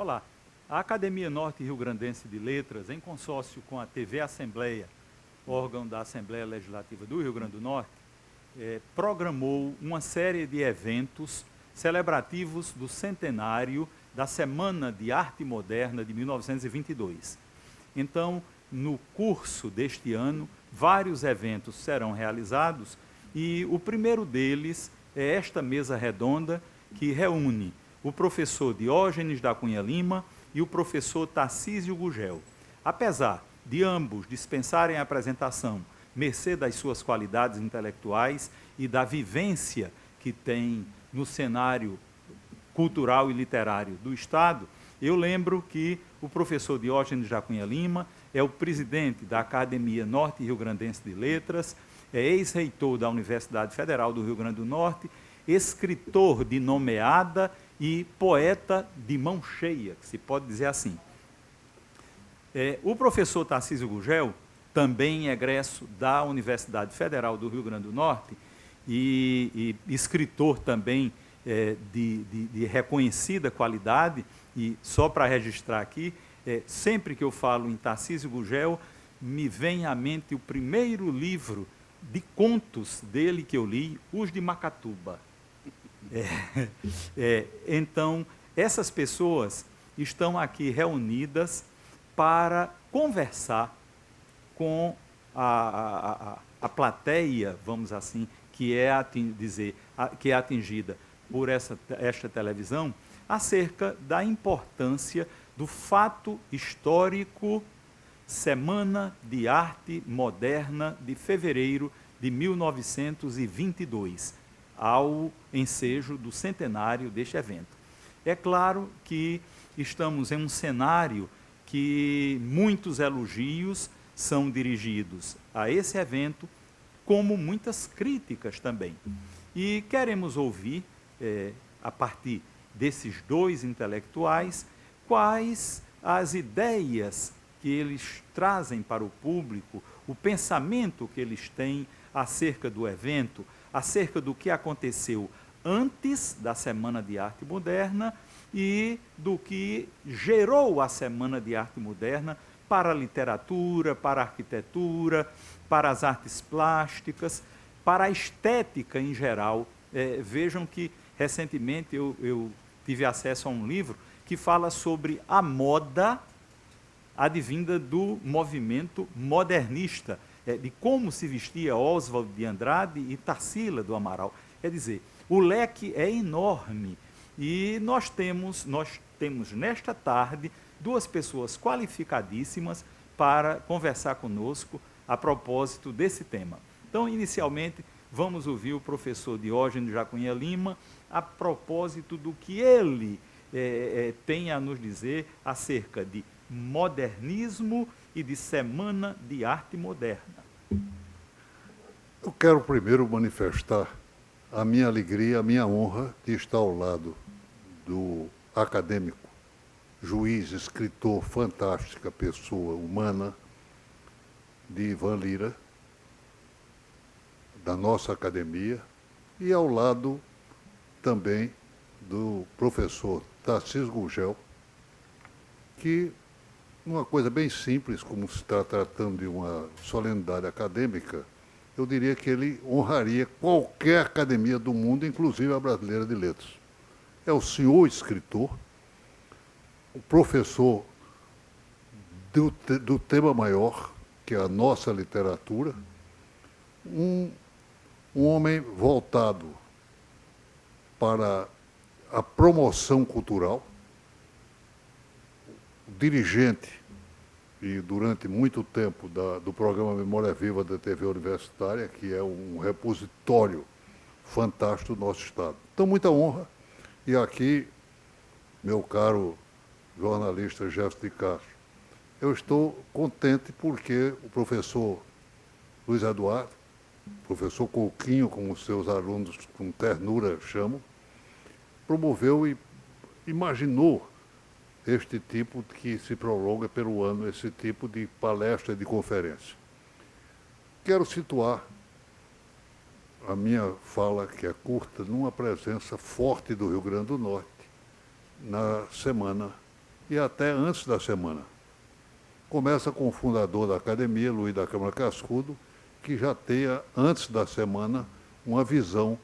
falar. A Academia Norte Rio-Grandense de Letras, em consórcio com a TV Assembleia, órgão da Assembleia Legislativa do Rio Grande do Norte, programou uma série de eventos celebrativos do centenário da Semana de Arte Moderna de 1922. Então, no curso deste ano, vários eventos serão realizados e o primeiro deles é esta mesa redonda que reúne o professor Diógenes da Cunha Lima e o professor Tarcísio Gugel. Apesar de ambos dispensarem a apresentação, mercê das suas qualidades intelectuais e da vivência que tem no cenário cultural e literário do Estado, eu lembro que o professor Diógenes da Cunha Lima é o presidente da Academia Norte Rio-Grandense de Letras, é ex-reitor da Universidade Federal do Rio Grande do Norte, escritor de nomeada e poeta de mão cheia, que se pode dizer assim. O professor Tarcísio Gugel, também egresso da Universidade Federal do Rio Grande do Norte e escritor também de reconhecida qualidade, e só para registrar aqui, sempre que eu falo em Tarcísio Gugel, me vem à mente o primeiro livro de contos dele que eu li, Os de Macatuba. Então, essas pessoas estão aqui reunidas para conversar com a plateia, vamos assim, que é atingida por esta televisão, acerca da importância do fato histórico Semana de Arte Moderna de fevereiro de 1922, ao ensejo do centenário deste evento. É claro que estamos em um cenário que muitos elogios são dirigidos a esse evento, como muitas críticas também. E queremos ouvir, a partir desses dois intelectuais, quais as ideias que eles trazem para o público, o pensamento que eles têm acerca do evento, acerca do que aconteceu antes da Semana de Arte Moderna e do que gerou a Semana de Arte Moderna para a literatura, para a arquitetura, para as artes plásticas, para a estética em geral. Vejam que, recentemente, eu tive acesso a um livro que fala sobre a moda advinda do movimento modernista, de como se vestia Oswald de Andrade e Tarsila do Amaral. Quer dizer, o leque é enorme e nós temos nesta tarde duas pessoas qualificadíssimas para conversar conosco a propósito desse tema. Então, inicialmente, vamos ouvir o professor Diógenes da Cunha Lima a propósito do que ele tem a nos dizer acerca de modernismo e de Semana de Arte Moderna. Eu quero primeiro manifestar a minha alegria, a minha honra de estar ao lado do acadêmico, juiz, escritor, fantástica pessoa humana, de Ivan Lira, da nossa academia, e ao lado também do professor Tarcísio Gugel, que, uma coisa bem simples, como se está tratando de uma solenidade acadêmica, eu diria que ele honraria qualquer academia do mundo, inclusive a brasileira de letras. É o senhor escritor, o professor do tema maior, que é a nossa literatura, um homem voltado para a promoção cultural, dirigente, e durante muito tempo, do programa Memória Viva da TV Universitária, que é um repositório fantástico do nosso Estado. Então, muita honra. E aqui, meu caro jornalista Jefferson de Castro, eu estou contente porque o professor Luiz Eduardo, professor Couquinho, como seus alunos com ternura chamam, promoveu e imaginou este tipo que se prolonga pelo ano, esse tipo de palestra e de conferência. Quero situar a minha fala, que é curta, numa presença forte do Rio Grande do Norte, na Semana e até antes da semana. Começa com o fundador da academia, Luiz da Câmara Cascudo, que já tenha, antes da semana, uma visão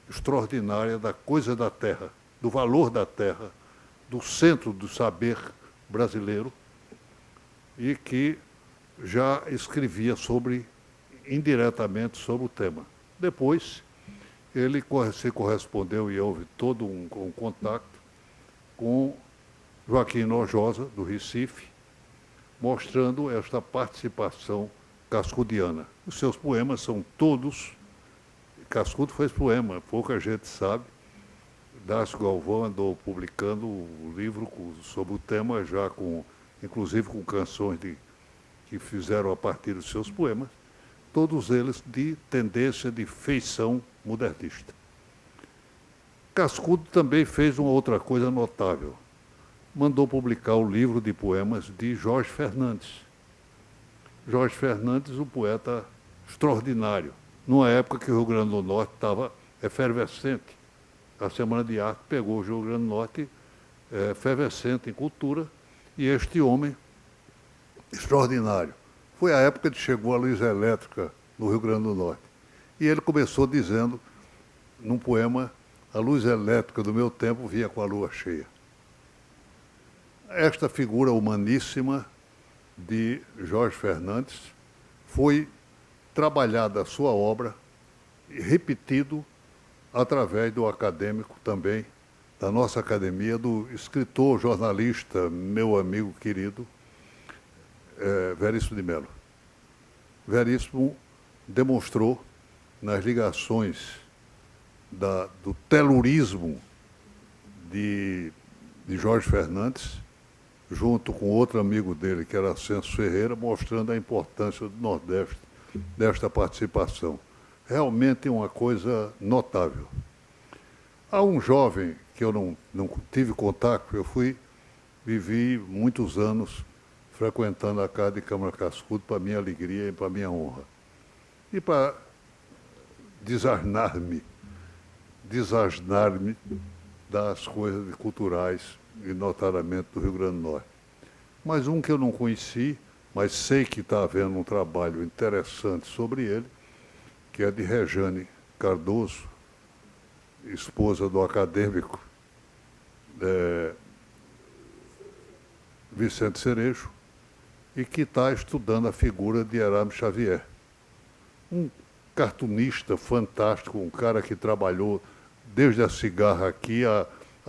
extraordinária da coisa da terra, do valor da terra, do centro do saber brasileiro, e que já escrevia indiretamente sobre o tema. Depois, ele se correspondeu e houve todo um contato com Joaquim Nojosa, do Recife, mostrando esta participação cascudiana. Os seus poemas são todos... Cascudo fez poema, pouca gente sabe. Dácio Galvão andou publicando o livro sobre o tema, já inclusive com canções que fizeram a partir dos seus poemas, todos eles de tendência de feição modernista. Cascudo também fez uma outra coisa notável. Mandou publicar o livro de poemas de Jorge Fernandes. Jorge Fernandes, um poeta extraordinário, numa época que o Rio Grande do Norte estava efervescente. A Semana de Arte pegou o Rio Grande do Norte efervescente em cultura, e este homem extraordinário. Foi a época que chegou a luz elétrica no Rio Grande do Norte. E ele começou dizendo, num poema, a luz elétrica do meu tempo vinha com a lua cheia. Esta figura humaníssima de Jorge Fernandes foi trabalhada a sua obra e repetido através do acadêmico também, da nossa academia, do escritor, jornalista, meu amigo querido, Veríssimo de Mello. Veríssimo demonstrou nas ligações do telurismo de Jorge Fernandes, junto com outro amigo dele, que era Ascenso Ferreira, mostrando a importância do Nordeste desta participação. Realmente uma coisa notável. Há um jovem que eu não tive contato, vivi muitos anos frequentando a casa de Câmara Cascudo para minha alegria e para minha honra. E para desasnar-me das coisas culturais, e notadamente do Rio Grande do Norte. Mas um que eu não conheci, mas sei que está havendo um trabalho interessante sobre ele, que é de Rejane Cardoso, esposa do acadêmico Vicente Cerejo, e que está estudando a figura de Herame Xavier. Um cartunista fantástico, um cara que trabalhou desde a Cigarra aqui a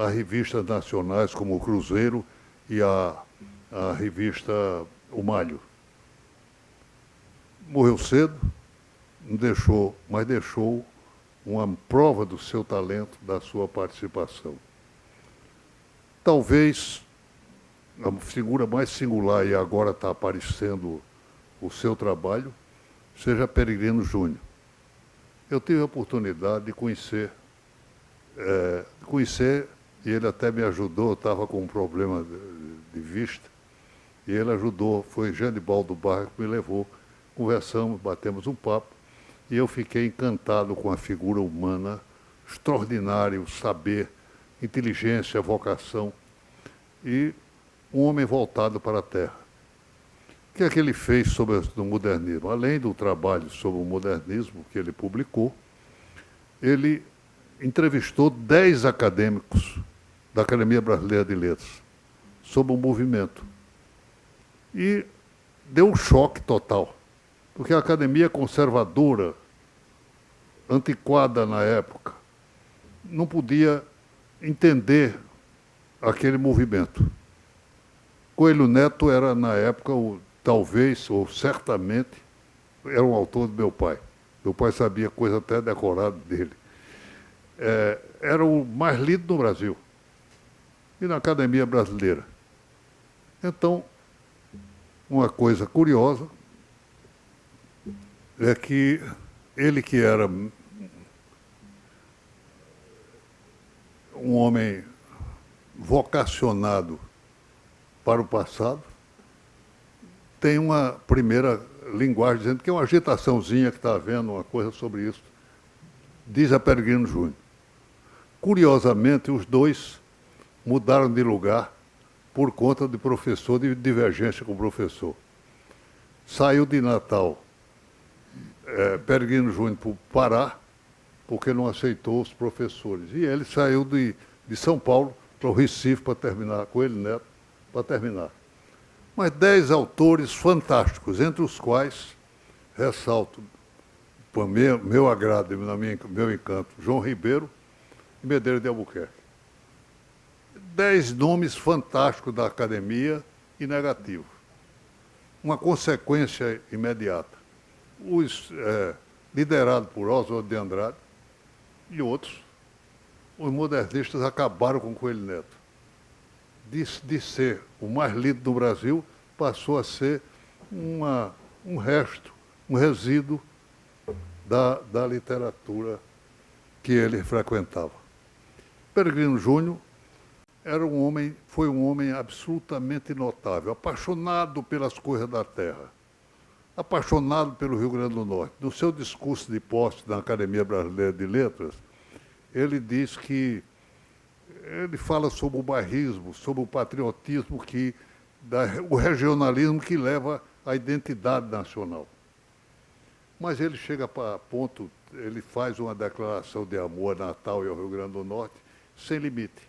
revistas nacionais como o Cruzeiro e a revista O Malho. Morreu cedo, mas deixou uma prova do seu talento, da sua participação. Talvez a figura mais singular, e agora está aparecendo o seu trabalho, seja Peregrino Júnior. Eu tive a oportunidade de conhecer, e ele até me ajudou, eu estava com um problema de vista, e ele ajudou, foi Genibaldo Barra que me levou, conversamos, batemos um papo, e eu fiquei encantado com a figura humana, extraordinário, saber, inteligência, vocação, e um homem voltado para a terra. O que é que ele fez sobre o modernismo? Além do trabalho sobre o modernismo que ele publicou, ele entrevistou 10 acadêmicos da Academia Brasileira de Letras sobre o movimento. E deu um choque total, porque a academia conservadora, antiquada na época, não podia entender aquele movimento. Coelho Neto era, na época, talvez, ou certamente, era um autor do meu pai. Meu pai sabia coisa até decorada dele. Era o mais lido no Brasil e na Academia Brasileira. Então, uma coisa curiosa é que ele, que era um homem vocacionado para o passado, tem uma primeira linguagem dizendo que é uma agitaçãozinha que está havendo, uma coisa sobre isso, diz a Peregrino Júnior. Curiosamente, os dois mudaram de lugar por conta de professor, de divergência com o professor. Saiu de Natal, Peregrino Júnior, para o Pará, porque não aceitou os professores. E ele saiu de São Paulo para o Recife para terminar, com ele, Neto, para terminar. Mas 10 autores fantásticos, entre os quais ressalto, por meu agrado e meu encanto, João Ribeiro e Medeiros de Albuquerque. 10 nomes fantásticos da academia e negativos. Uma consequência imediata. Liderado por Oswald de Andrade e outros, os modernistas acabaram com Coelho Neto. De ser o mais lido do Brasil, passou a ser um resto, um resíduo da literatura que ele frequentava. Peregrino Júnior foi um homem absolutamente notável, apaixonado pelas coisas da terra, apaixonado pelo Rio Grande do Norte. No seu discurso de posse na Academia Brasileira de Letras, ele diz que ele fala sobre o bairrismo, sobre o patriotismo, o regionalismo que leva à identidade nacional. Mas ele chega para ponto, ele faz uma declaração de amor a Natal e ao Rio Grande do Norte, sem limite,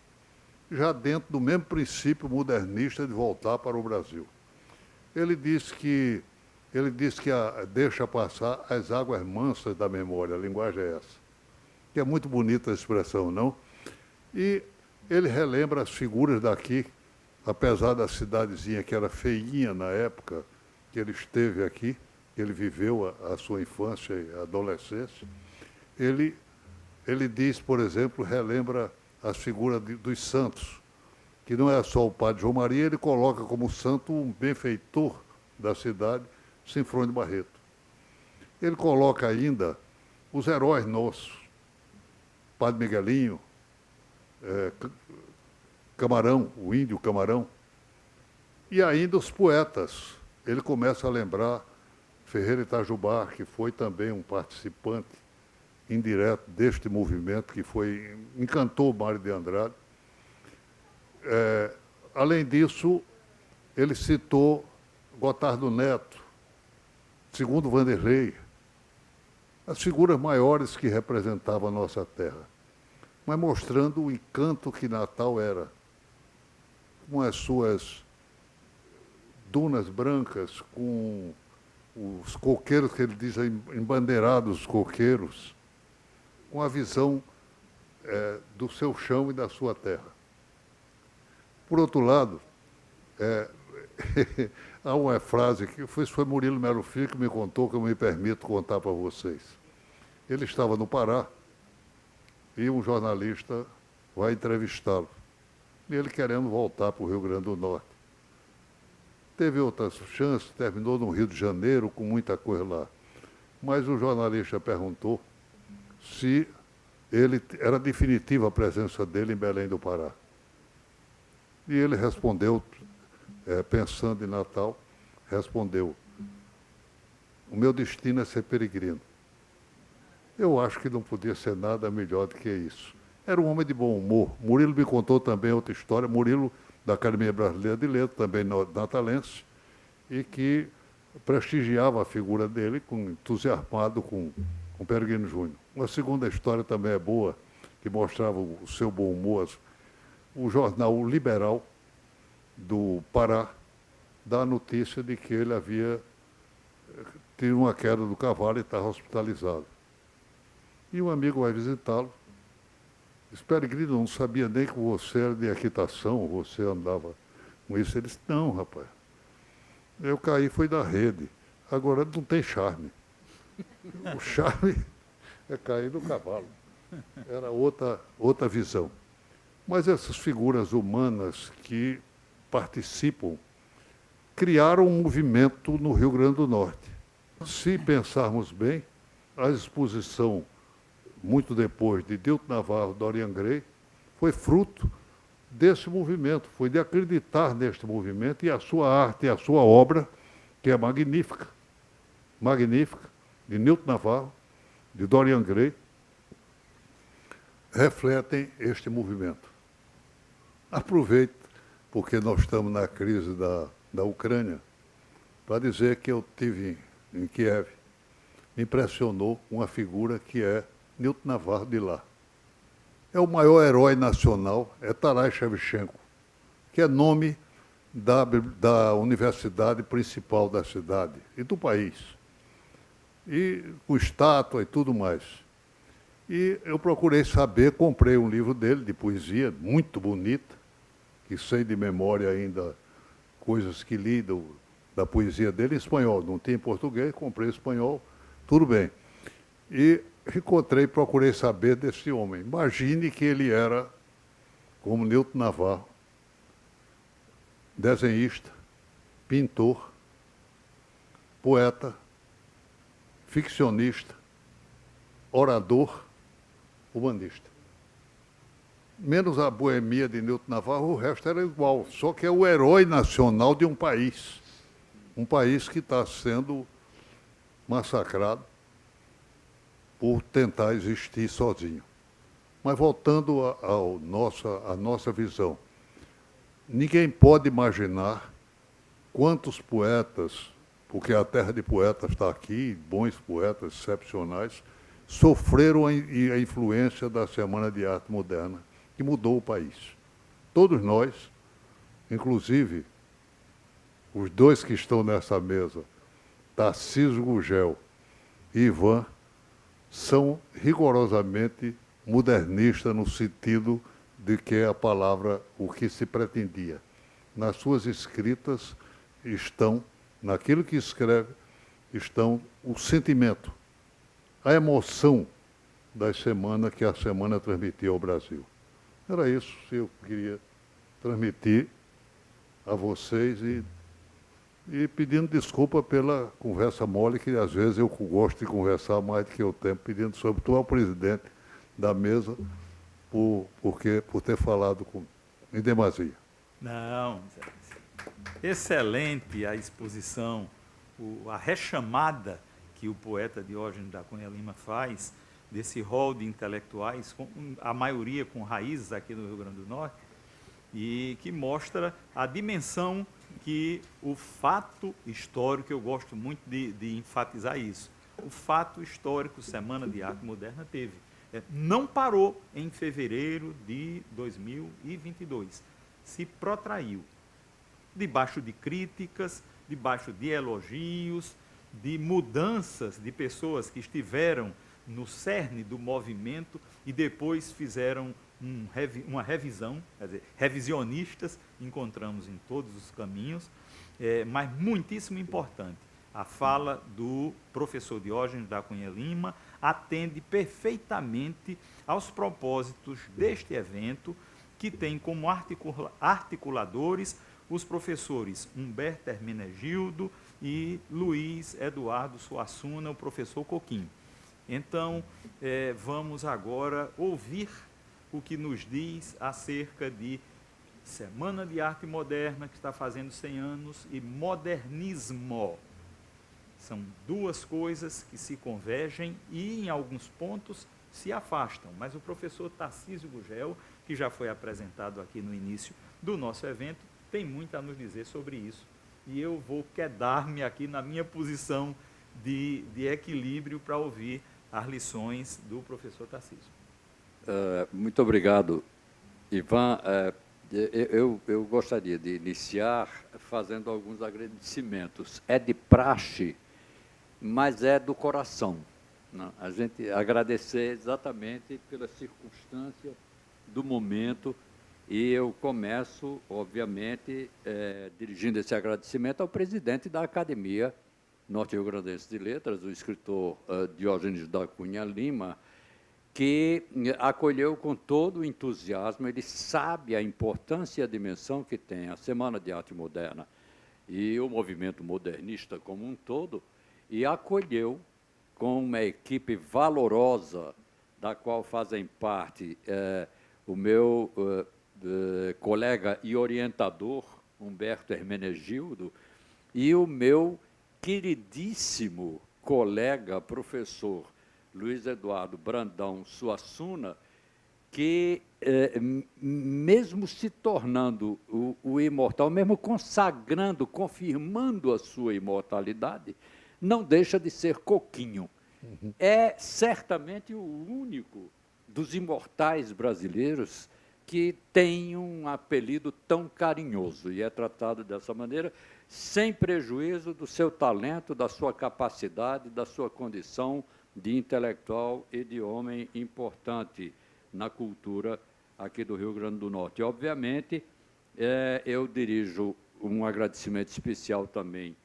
já dentro do mesmo princípio modernista de voltar para o Brasil. Ele diz que deixa passar as águas mansas da memória, a linguagem é essa, que é muito bonita a expressão, não? E ele relembra as figuras daqui, apesar da cidadezinha que era feinha na época que ele esteve aqui, que ele viveu a sua infância e adolescência. Ele diz, por exemplo, relembra as figuras dos santos, que não é só o padre João Maria, ele coloca como santo um benfeitor da cidade, Sinfrônio Barreto. Ele coloca ainda os heróis nossos, Padre Miguelinho, Camarão, o índio Camarão, e ainda os poetas. Ele começa a lembrar Ferreira Itajubá, que foi também um participante indireto deste movimento, que encantou Mário de Andrade. Além disso, ele citou Gotardo Neto, segundo Vanderlei, as figuras maiores que representavam a nossa terra, mas mostrando o encanto que Natal era, com as suas dunas brancas, com os coqueiros, que ele diz, embandeirados coqueiros, com a visão do seu chão e da sua terra. Por outro lado, há uma frase que foi Murilo Melo Filho que me contou, que eu me permito contar para vocês. Ele estava no Pará e um jornalista vai entrevistá-lo. E ele querendo voltar para o Rio Grande do Norte. Teve outras chances, terminou no Rio de Janeiro, com muita coisa lá. Mas o jornalista perguntou se era definitiva a presença dele em Belém do Pará. E ele respondeu, pensando em Natal, respondeu: o meu destino é ser peregrino. Eu acho que não podia ser nada melhor do que isso. Era um homem de bom humor. Murilo me contou também outra história, Murilo, da Academia Brasileira de Letras, também natalense, e que prestigiava a figura dele, entusiasmado com Peregrino Júnior. Uma segunda história também é boa, que mostrava o seu bom humor. O jornal Liberal do Pará dá a notícia de que ele havia tido uma queda do cavalo e estava hospitalizado. E um amigo vai visitá-lo. Diz: Peregrino, não sabia nem que você era de equitação, você andava com isso. Ele disse: não, rapaz, eu caí, foi da rede. Agora não tem charme. O charme é cair do cavalo. Era outra visão. Mas essas figuras humanas que participam criaram um movimento no Rio Grande do Norte. Se pensarmos bem, a exposição, muito depois, de Dilton Navarro, Dorian Gray, foi fruto desse movimento, foi de acreditar neste movimento, e a sua arte e a sua obra, que é magnífica, de Dilton Navarro, de Dorian Gray, refletem este movimento. Aproveito, porque nós estamos na crise da Ucrânia, para dizer que eu tive em Kiev. Me impressionou uma figura que é Nilton Navarro de lá. É o maior herói nacional, é Taras Shevchenko, que é nome da universidade principal da cidade e do país. E com estátua e tudo mais. E eu procurei saber, comprei um livro dele de poesia, muito bonita, que sei de memória ainda coisas que li da poesia dele em espanhol. Não tinha em português, comprei em espanhol, tudo bem. E procurei saber desse homem. Imagine que ele era, como Nilton Navarro, desenhista, pintor, poeta, ficcionista, orador, humanista. Menos a boemia de Nilton Navarro, o resto era igual, só que é o herói nacional de um país que está sendo massacrado por tentar existir sozinho. Mas voltando à nossa visão, ninguém pode imaginar quantos poetas, porque a terra de poetas está aqui, bons poetas excepcionais, sofreram a influência da Semana de Arte Moderna, que mudou o país. Todos nós, inclusive os dois que estão nessa mesa, Tarcísio Gugel e Ivan, são rigorosamente modernistas no sentido de que é a palavra o que se pretendia. Nas suas escritas estão, naquilo que escreve, estão o sentimento, a emoção das semanas que a semana transmitiu ao Brasil. Era isso que eu queria transmitir a vocês e pedindo desculpa pela conversa mole, que às vezes eu gosto de conversar mais do que o tempo, pedindo sobretudo ao presidente da mesa por ter falado em demasia. Não, excelente a exposição, a rechamada que o poeta Diógenes da Cunha Lima faz desse rol de intelectuais, a maioria com raízes aqui no Rio Grande do Norte, e que mostra a dimensão que o fato histórico, eu gosto muito de enfatizar isso, o fato histórico Semana de Arte Moderna teve. Não parou em fevereiro de 2022, se protraiu, debaixo de críticas, debaixo de elogios, de mudanças de pessoas que estiveram no cerne do movimento e depois fizeram uma revisão, quer dizer, revisionistas encontramos em todos os caminhos, mas muitíssimo importante. A fala do professor Diógenes da Cunha Lima atende perfeitamente aos propósitos deste evento, que tem como articuladores os professores Humberto Hermenegildo e Luiz Eduardo Suassuna, o professor Coquinho. Então, vamos agora ouvir o que nos diz acerca de Semana de Arte Moderna, que está fazendo 100 anos, e modernismo. São duas coisas que se convergem e, em alguns pontos, se afastam. Mas o professor Tarcísio Gugel, que já foi apresentado aqui no início do nosso evento, tem muito a nos dizer sobre isso. E eu vou quedar-me aqui na minha posição de equilíbrio para ouvir as lições do professor Tarcísio. Muito obrigado, Ivan. Eu gostaria de iniciar fazendo alguns agradecimentos. É de praxe, mas é do coração, né? A gente agradecer exatamente pela circunstância do momento, e eu começo, obviamente, dirigindo esse agradecimento ao presidente da Academia Norte-Rio-Grandense de Letras, o escritor Diógenes da Cunha Lima, que acolheu com todo o entusiasmo. Ele sabe a importância e a dimensão que tem a Semana de Arte Moderna e o movimento modernista como um todo, e acolheu com uma equipe valorosa, da qual fazem parte o meu colega e orientador, Humberto Hermenegildo, e o meu queridíssimo colega, professor Luiz Eduardo Brandão Suassuna, que, mesmo se tornando o imortal, mesmo consagrando, confirmando a sua imortalidade, não deixa de ser Coquinho. É certamente o único dos imortais brasileiros que tem um apelido tão carinhoso e é tratado dessa maneira, sem prejuízo do seu talento, da sua capacidade, da sua condição de intelectual e de homem importante na cultura aqui do Rio Grande do Norte. E, obviamente, eu dirijo um agradecimento especial também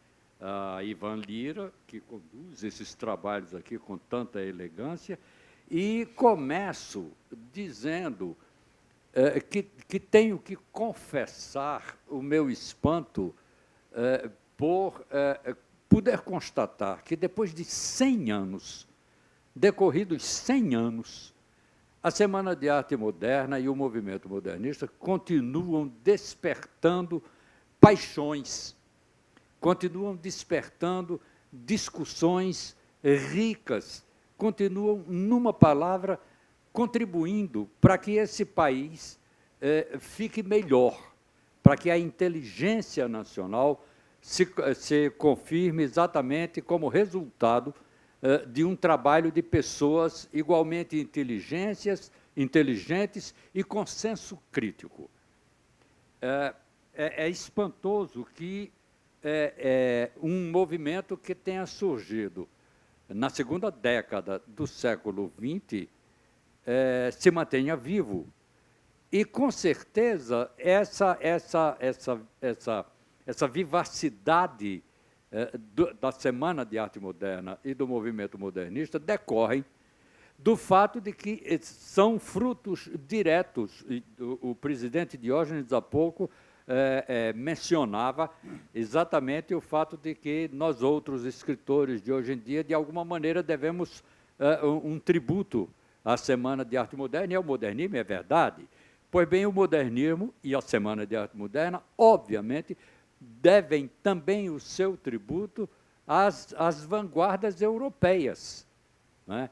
a Ivan Lira, que conduz esses trabalhos aqui com tanta elegância, e começo dizendo que tenho que confessar o meu espanto por poder constatar que, depois de 100 anos, decorridos 100 anos, a Semana de Arte Moderna e o movimento modernista continuam despertando paixões, continuam despertando discussões ricas, continuam, numa palavra, contribuindo para que esse país fique melhor, para que a inteligência nacional se confirme exatamente como resultado de um trabalho de pessoas igualmente inteligentes e com senso crítico. É espantoso que um movimento que tenha surgido na segunda década do século XX se mantenha vivo. E, com certeza, essa vivacidade da Semana de Arte Moderna e do movimento modernista decorrem do fato de que são frutos diretos. O presidente Diógenes, há pouco, mencionava exatamente o fato de que nós, outros escritores de hoje em dia, de alguma maneira devemos um tributo à Semana de Arte Moderna e ao modernismo, é verdade. Pois bem, o modernismo e a Semana de Arte Moderna, obviamente, devem também o seu tributo às vanguardas europeias, né?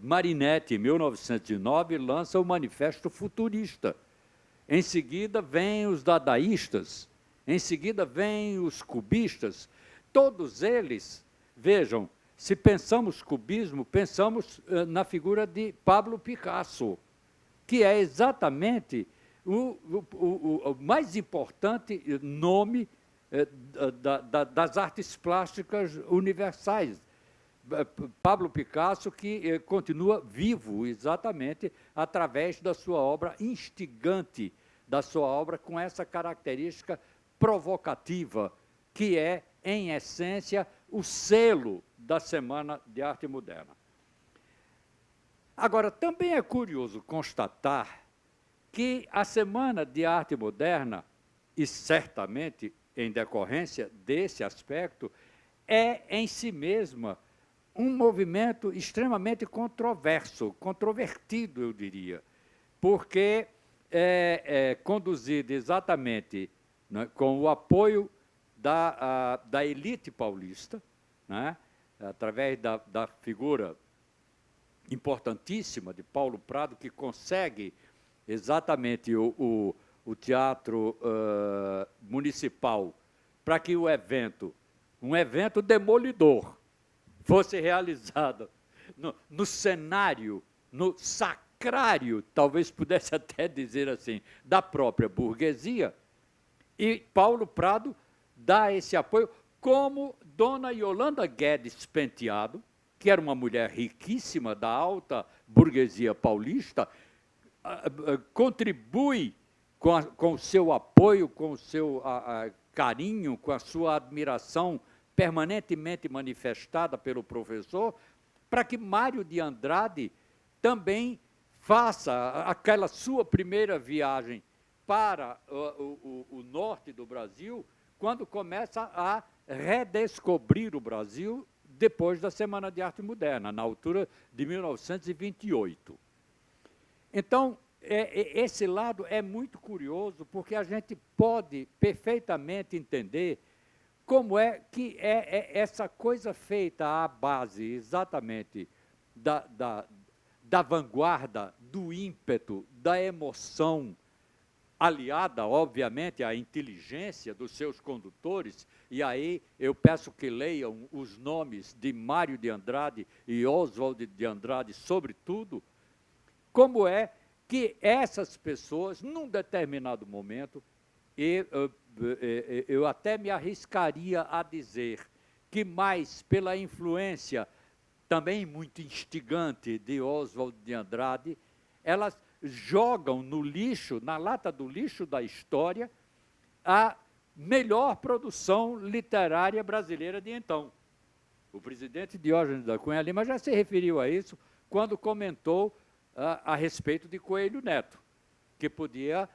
Marinetti, em 1909, lança o Manifesto Futurista. Em seguida, vêm os dadaístas, em seguida, vêm os cubistas. Todos eles, vejam, se pensamos cubismo, pensamos na figura de Pablo Picasso, que é exatamente o mais importante nome das artes plásticas universais. Pablo Picasso, que continua vivo exatamente através da sua obra instigante, da sua obra com essa característica provocativa, que é, em essência, o selo da Semana de Arte Moderna. Agora, também é curioso constatar que a Semana de Arte Moderna, e certamente em decorrência desse aspecto, é em si mesma um movimento extremamente controvertido, eu diria, porque é conduzido exatamente, né, com o apoio da elite paulista, né, através da figura importantíssima de Paulo Prado, que consegue exatamente o teatro municipal para que o evento, um evento demolidor, fosse realizado no cenário, no sacrário, talvez pudesse até dizer assim, da própria burguesia, e Paulo Prado dá esse apoio, como Dona Yolanda Guedes Penteado, que era uma mulher riquíssima da alta burguesia paulista, contribui com o seu apoio, com o seu carinho, com a sua admiração permanentemente manifestada pelo professor, para que Mário de Andrade também faça aquela sua primeira viagem para o norte do Brasil, quando começa a redescobrir o Brasil depois da Semana de Arte Moderna, na altura de 1928. Então, esse lado é muito curioso, porque a gente pode perfeitamente entender como é que essa coisa feita à base exatamente da vanguarda, do ímpeto, da emoção, aliada, obviamente, à inteligência dos seus condutores, e aí eu peço que leiam os nomes de Mário de Andrade e Oswald de Andrade, sobretudo, como é que essas pessoas, num determinado momento, eu até me arriscaria a dizer que mais pela influência também muito instigante de Oswald de Andrade, elas jogam no lixo, na lata do lixo da história, a melhor produção literária brasileira de então. O presidente Diógenes da Cunha Lima já se referiu a isso quando comentou a respeito de Coelho Neto, que podia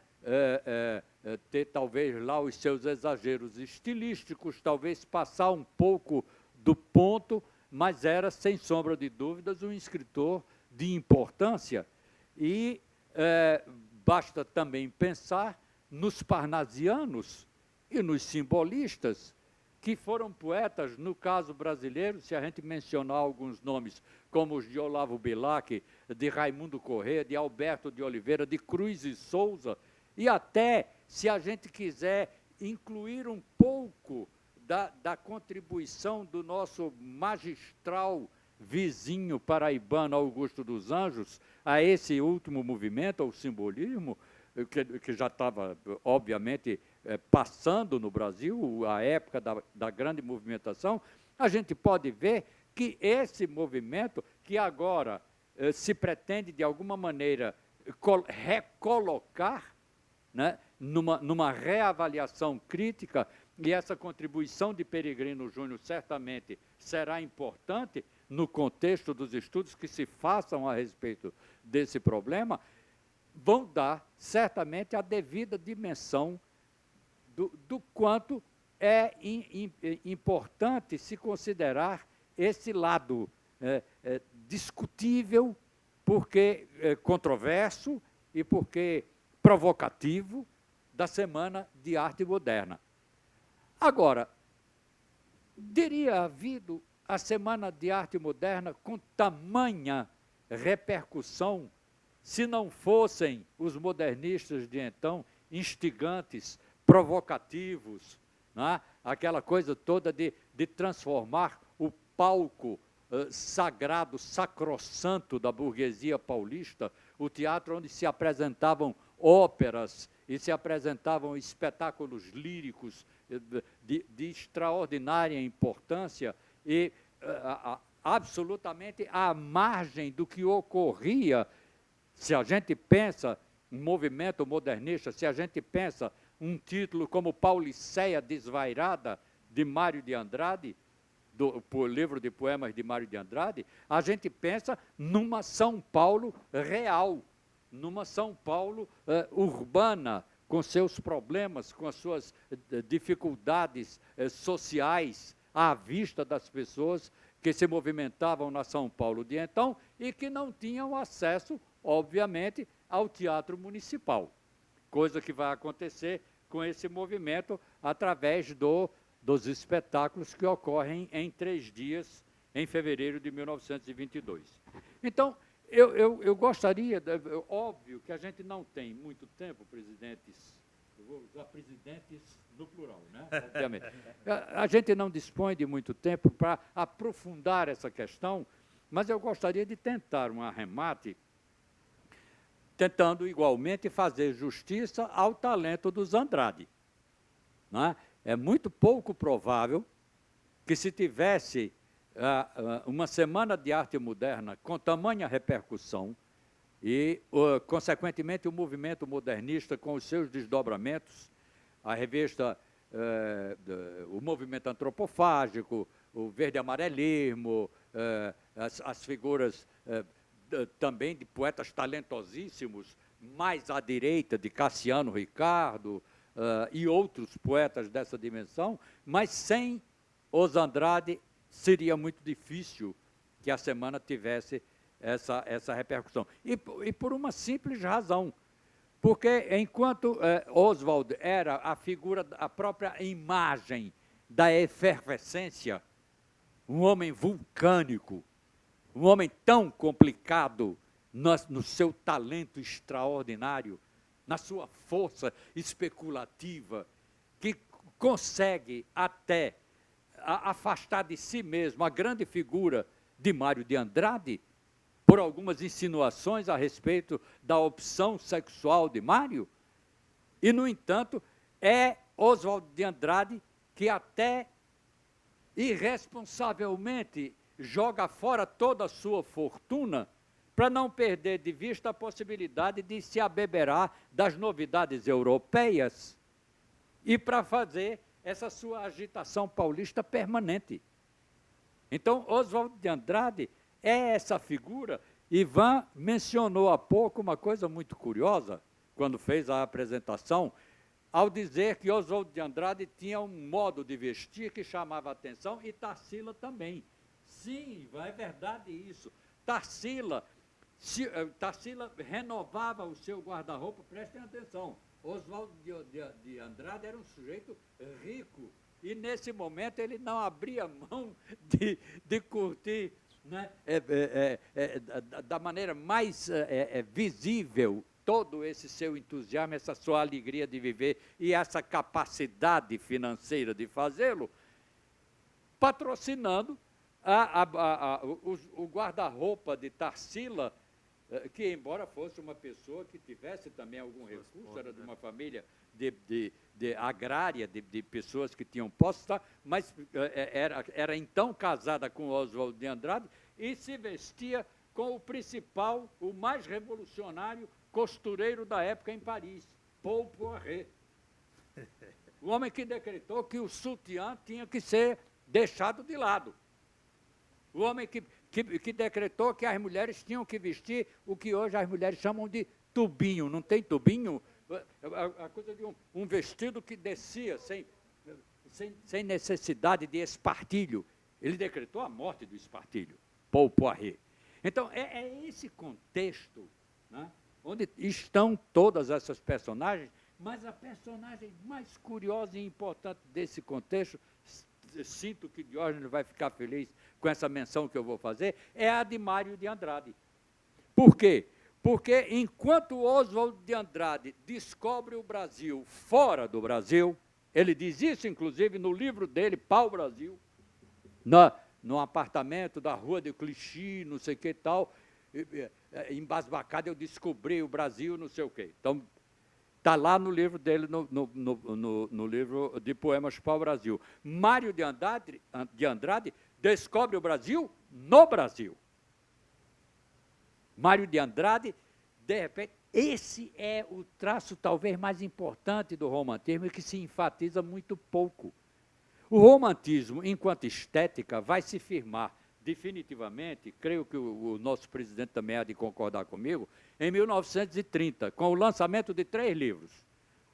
ter talvez lá os seus exageros estilísticos, talvez passar um pouco do ponto, mas era, sem sombra de dúvidas, um escritor de importância. E basta também pensar nos parnasianos e nos simbolistas, que foram poetas, no caso brasileiro, se a gente mencionar alguns nomes, como os de Olavo Bilac, de Raimundo Corrêa, de Alberto de Oliveira, de Cruz e Souza, e até, se a gente quiser incluir um pouco da contribuição do nosso magistral vizinho paraibano Augusto dos Anjos a esse último movimento, ao simbolismo, que já estava, obviamente, passando no Brasil, a época da grande movimentação, a gente pode ver que esse movimento, que agora se pretende, de alguma maneira, recolocar, né, numa reavaliação crítica, e essa contribuição de Peregrino Júnior certamente será importante no contexto dos estudos que se façam a respeito desse problema, vão dar certamente a devida dimensão do quanto é importante se considerar esse lado discutível, porque controverso e porque provocativo da Semana de Arte Moderna. Agora, teria havido a Semana de Arte Moderna com tamanha repercussão se não fossem os modernistas de então instigantes, provocativos, né? Aquela coisa toda de transformar o palco sagrado, sacrossanto da burguesia paulista, o teatro onde se apresentavam óperas e se apresentavam espetáculos líricos de extraordinária importância e absolutamente à margem do que ocorria. Se a gente pensa um movimento modernista, se a gente pensa um título como Pauliceia Desvairada, de Mário de Andrade, do livro de poemas de Mário de Andrade, a gente pensa numa São Paulo real, numa São Paulo urbana, com seus problemas, com as suas dificuldades sociais à vista das pessoas que se movimentavam na São Paulo de então e que não tinham acesso, obviamente, ao teatro municipal, coisa que vai acontecer com esse movimento através dos espetáculos que ocorrem em 3 dias, em fevereiro de 1922. Então, eu gostaria, óbvio que a gente não tem muito tempo, presidentes, eu vou usar presidentes no plural, né? Obviamente. A gente não dispõe de muito tempo para aprofundar essa questão, mas eu gostaria de tentar um arremate, tentando igualmente fazer justiça ao talento dos Andrade. Né? É muito pouco provável que se tivesse uma Semana de Arte Moderna com tamanha repercussão e, consequentemente, o movimento modernista com os seus desdobramentos, a revista, o movimento antropofágico, o verde-amarelismo, as figuras também de poetas talentosíssimos, mais à direita, de Cassiano Ricardo e outros poetas dessa dimensão, mas sem os Andrade seria muito difícil que a semana tivesse essa repercussão. E por uma simples razão, porque enquanto Oswald era a figura, a própria imagem da efervescência, um homem vulcânico, um homem tão complicado no seu talento extraordinário, na sua força especulativa, que consegue até afastar de si mesmo a grande figura de Mário de Andrade, por algumas insinuações a respeito da opção sexual de Mário, e, no entanto, é Oswald de Andrade que até irresponsavelmente joga fora toda a sua fortuna para não perder de vista a possibilidade de se abeberar das novidades europeias e para fazer essa sua agitação paulista permanente. Então, Oswald de Andrade é essa figura. Ivan mencionou há pouco uma coisa muito curiosa, quando fez a apresentação, ao dizer que Oswald de Andrade tinha um modo de vestir que chamava a atenção, e Tarsila também. Sim, é verdade isso. Tarsila renovava o seu guarda-roupa, prestem atenção. Oswald de Andrade era um sujeito rico, e nesse momento ele não abria mão de curtir, né, da maneira mais visível todo esse seu entusiasmo, essa sua alegria de viver e essa capacidade financeira de fazê-lo, patrocinando o guarda-roupa de Tarsila, que, embora fosse uma pessoa que tivesse também algum recurso, era de uma família de agrária, de pessoas que tinham posses, tá? Mas era então casada com Oswald de Andrade e se vestia com o principal, o mais revolucionário costureiro da época em Paris, Paul Poiret. O homem que decretou que o sutiã tinha que ser deixado de lado. O homem que decretou que as mulheres tinham que vestir o que hoje as mulheres chamam de tubinho. Não tem tubinho? A coisa de um vestido que descia sem necessidade de espartilho. Ele decretou a morte do espartilho, Paul Poiret. Então, é esse contexto, né, onde estão todas essas personagens, mas a personagem mais curiosa e importante desse contexto, sinto que Diógenes vai ficar feliz com essa menção que eu vou fazer, é a de Mário de Andrade. Por quê? Porque enquanto Oswald de Andrade descobre o Brasil fora do Brasil, ele diz isso, inclusive, no livro dele, Pau-Brasil, no apartamento da Rua de Clichy, não sei o que e tal, embasbacado, eu descobri o Brasil, não sei o quê. Então, está lá no livro dele, no livro de poemas Pau-Brasil. Mário de Andrade descobre o Brasil no Brasil. Mário de Andrade, de repente, esse é o traço talvez mais importante do romantismo e que se enfatiza muito pouco. O romantismo, enquanto estética, vai se firmar definitivamente, creio que o nosso presidente também há de concordar comigo, em 1930, com o lançamento de 3 livros.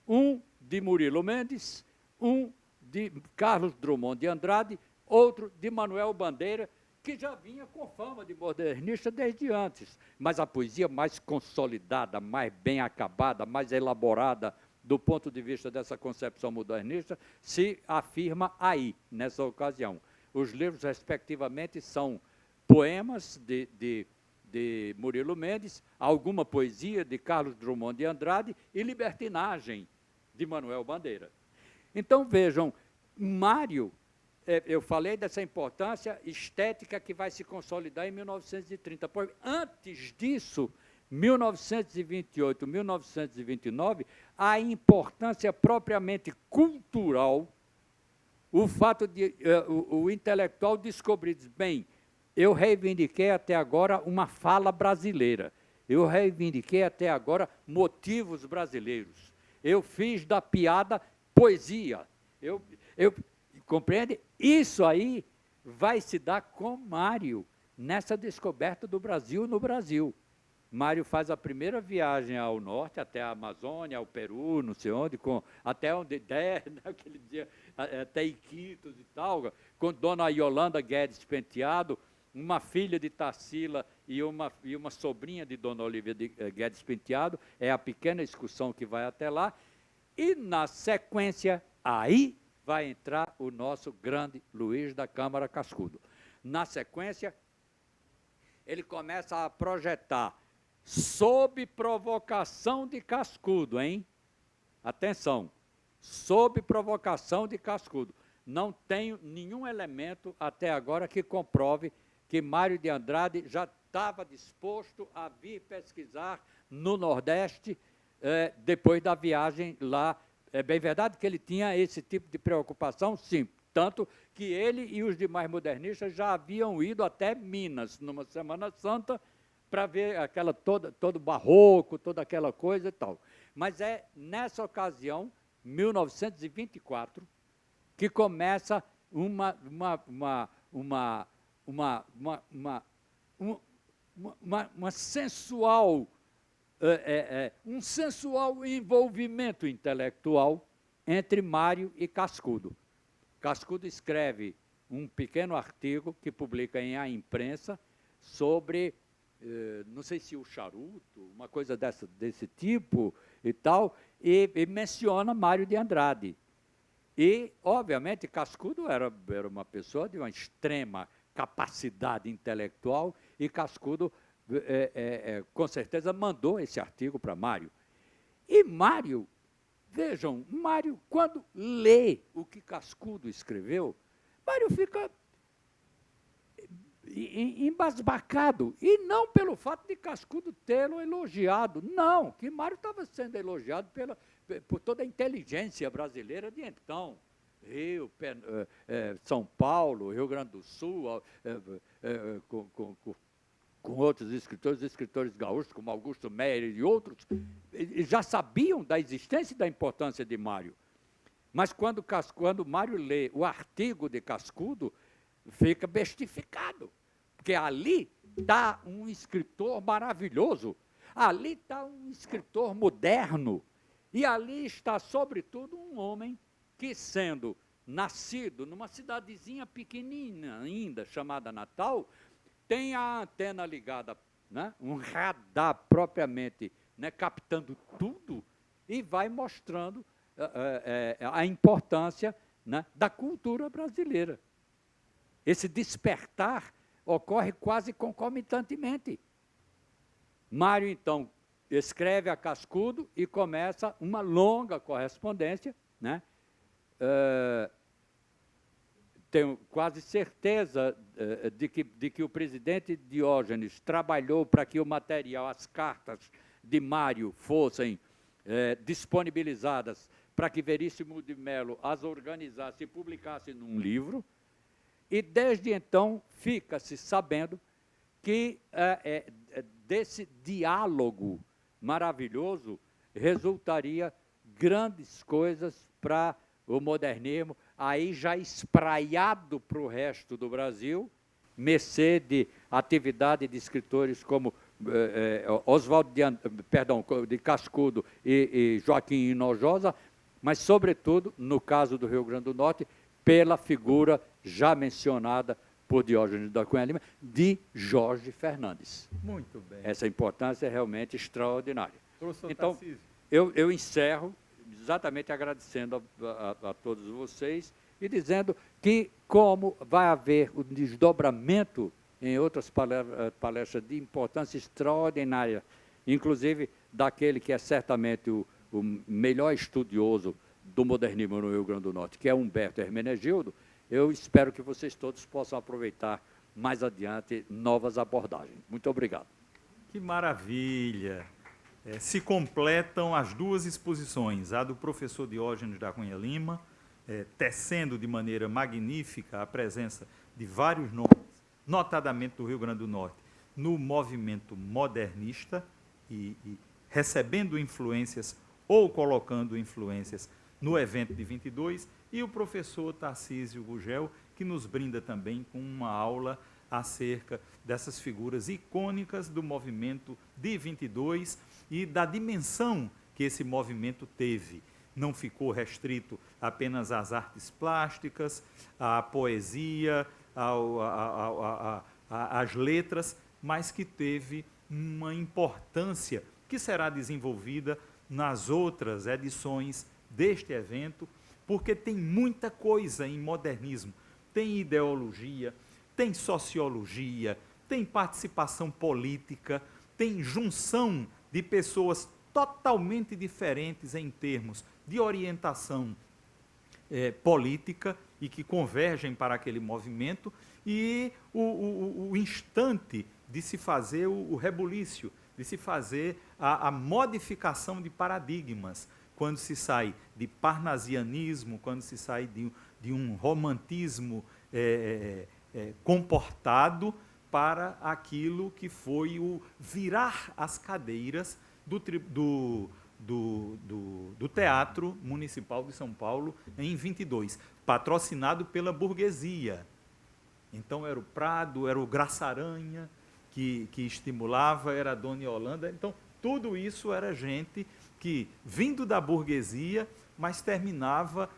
Um de Murilo Mendes, um de Carlos Drummond de Andrade, outro de Manuel Bandeira, que já vinha com fama de modernista desde antes, mas a poesia mais consolidada, mais bem acabada, mais elaborada, do ponto de vista dessa concepção modernista, se afirma aí, nessa ocasião. Os livros, respectivamente, são poemas de Murilo Mendes, alguma poesia de Carlos Drummond de Andrade e Libertinagem, de Manuel Bandeira. Então, vejam, Mário, eu falei dessa importância estética que vai se consolidar em 1930. Pois, antes disso, 1928, 1929, a importância propriamente cultural, o fato de o intelectual descobrir, bem, eu reivindiquei até agora uma fala brasileira, eu reivindiquei até agora motivos brasileiros, eu fiz da piada poesia, compreende? Isso aí vai se dar com Mário, nessa descoberta do Brasil no Brasil. Mário faz a primeira viagem ao norte, até a Amazônia, ao Peru, não sei onde, até onde der, naquele dia, até Iquitos e tal, com dona Yolanda Guedes Penteado, uma filha de Tarsila e uma sobrinha de dona Olívia Guedes Penteado, é a pequena excursão que vai até lá, e na sequência, aí vai entrar o nosso grande Luiz da Câmara Cascudo. Na sequência, ele começa a projetar sob provocação de Cascudo, hein? Atenção, sob provocação de Cascudo. Não tenho nenhum elemento até agora que comprove que Mário de Andrade já estava disposto a vir pesquisar no Nordeste depois da viagem lá. É bem verdade que ele tinha esse tipo de preocupação, sim, tanto que ele e os demais modernistas já haviam ido até Minas, numa Semana Santa, para ver todo o barroco, toda aquela coisa e tal. Mas é nessa ocasião, 1924, que começa um sensual envolvimento intelectual entre Mário e Cascudo. Cascudo escreve um pequeno artigo que publica em A Imprensa sobre, não sei se o charuto, uma coisa desse tipo e tal, e menciona Mário de Andrade. E, obviamente, Cascudo era uma pessoa de uma extrema capacidade intelectual e Cascudo, com certeza, mandou esse artigo para Mário. E Mário, vejam, Mário, quando lê o que Cascudo escreveu, Mário fica embasbacado, e não pelo fato de Cascudo tê-lo elogiado, não, que Mário estava sendo elogiado por toda a inteligência brasileira de então, Rio, São Paulo, Rio Grande do Sul, com outros escritores gaúchos, como Augusto Meyer e outros, já sabiam da existência e da importância de Mário. Mas quando Mário lê o artigo de Cascudo, fica bestificado, porque ali está um escritor maravilhoso, ali está um escritor moderno, e ali está, sobretudo, um homem que, sendo nascido numa cidadezinha pequenina ainda, chamada Natal, tem a antena ligada, né, um radar propriamente, né, captando tudo, e vai mostrando a importância, né, da cultura brasileira. Esse despertar ocorre quase concomitantemente. Mário, então, escreve a Cascudo e começa uma longa correspondência, né? Tenho quase certeza de que o presidente Diógenes trabalhou para que o material, as cartas de Mário fossem disponibilizadas para que Veríssimo de Melo as organizasse e publicasse num livro, e desde então fica-se sabendo que desse diálogo maravilhoso resultaria grandes coisas para o modernismo, aí já espraiado para o resto do Brasil, mercê de atividade de escritores como Oswaldo de Cascudo e Joaquim Hinojosa, mas, sobretudo, no caso do Rio Grande do Norte, pela figura já mencionada por Diógenes da Cunha Lima, de Jorge Fernandes. Muito bem. Essa importância é realmente extraordinária. Professor Então, Tarcísio. eu encerro exatamente agradecendo a todos vocês e dizendo que, como vai haver o desdobramento em outras palestras de importância extraordinária, inclusive daquele que é certamente o melhor estudioso do modernismo no Rio Grande do Norte, que é Humberto Hermenegildo, eu espero que vocês todos possam aproveitar mais adiante novas abordagens. Muito obrigado. Que maravilha! Se completam as duas exposições, a do professor Diógenes da Cunha Lima, tecendo de maneira magnífica a presença de vários nomes, notadamente do Rio Grande do Norte, no movimento modernista e recebendo influências ou colocando influências no evento de 22, e o professor Tarcísio Gugel, que nos brinda também com uma aula acerca dessas figuras icônicas do movimento de 22 e da dimensão que esse movimento teve. Não ficou restrito apenas às artes plásticas, à poesia, às letras, mas que teve uma importância que será desenvolvida nas outras edições deste evento, porque tem muita coisa em modernismo. Tem ideologia, tem sociologia, tem participação política, tem junção de pessoas totalmente diferentes em termos de orientação política e que convergem para aquele movimento, e o instante de se fazer o rebuliço, de se fazer a modificação de paradigmas, quando se sai de parnasianismo, quando se sai de um romantismo comportado para aquilo que foi o virar as cadeiras do Teatro Municipal de São Paulo em 22, patrocinado pela burguesia. Então era o Prado, era o Graça Aranha que estimulava, era a Dona Yolanda. Então tudo isso era gente que, vindo da burguesia, mas terminava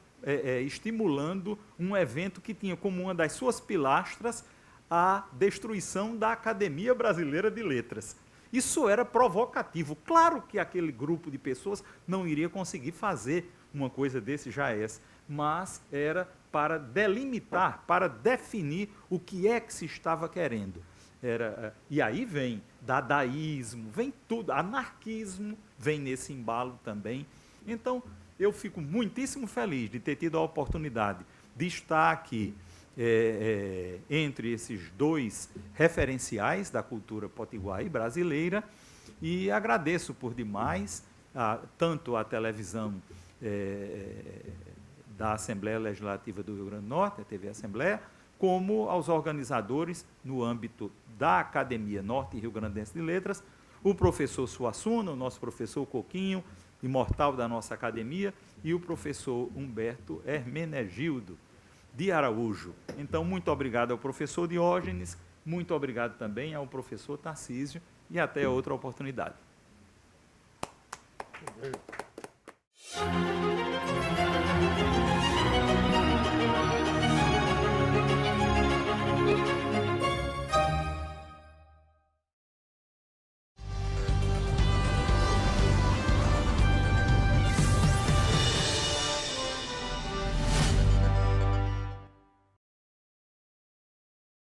estimulando um evento que tinha como uma das suas pilastras a destruição da Academia Brasileira de Letras. Isso era provocativo. Claro que aquele grupo de pessoas não iria conseguir fazer uma coisa desse jaez, mas era para delimitar, para definir o que é que se estava querendo. E aí vem dadaísmo, vem tudo, anarquismo vem nesse embalo também. Então, eu fico muitíssimo feliz de ter tido a oportunidade de estar aqui entre esses dois referenciais da cultura potiguar e brasileira, e agradeço por demais tanto a televisão da Assembleia Legislativa do Rio Grande do Norte, a TV Assembleia, como aos organizadores no âmbito da Academia Norte Rio Grandense de Letras, o professor Suassuna, o nosso professor Coquinho, imortal da nossa academia, e o professor Humberto Hermenegildo de Araújo. Então, muito obrigado ao professor Diógenes, muito obrigado também ao professor Tarcísio, e até outra oportunidade.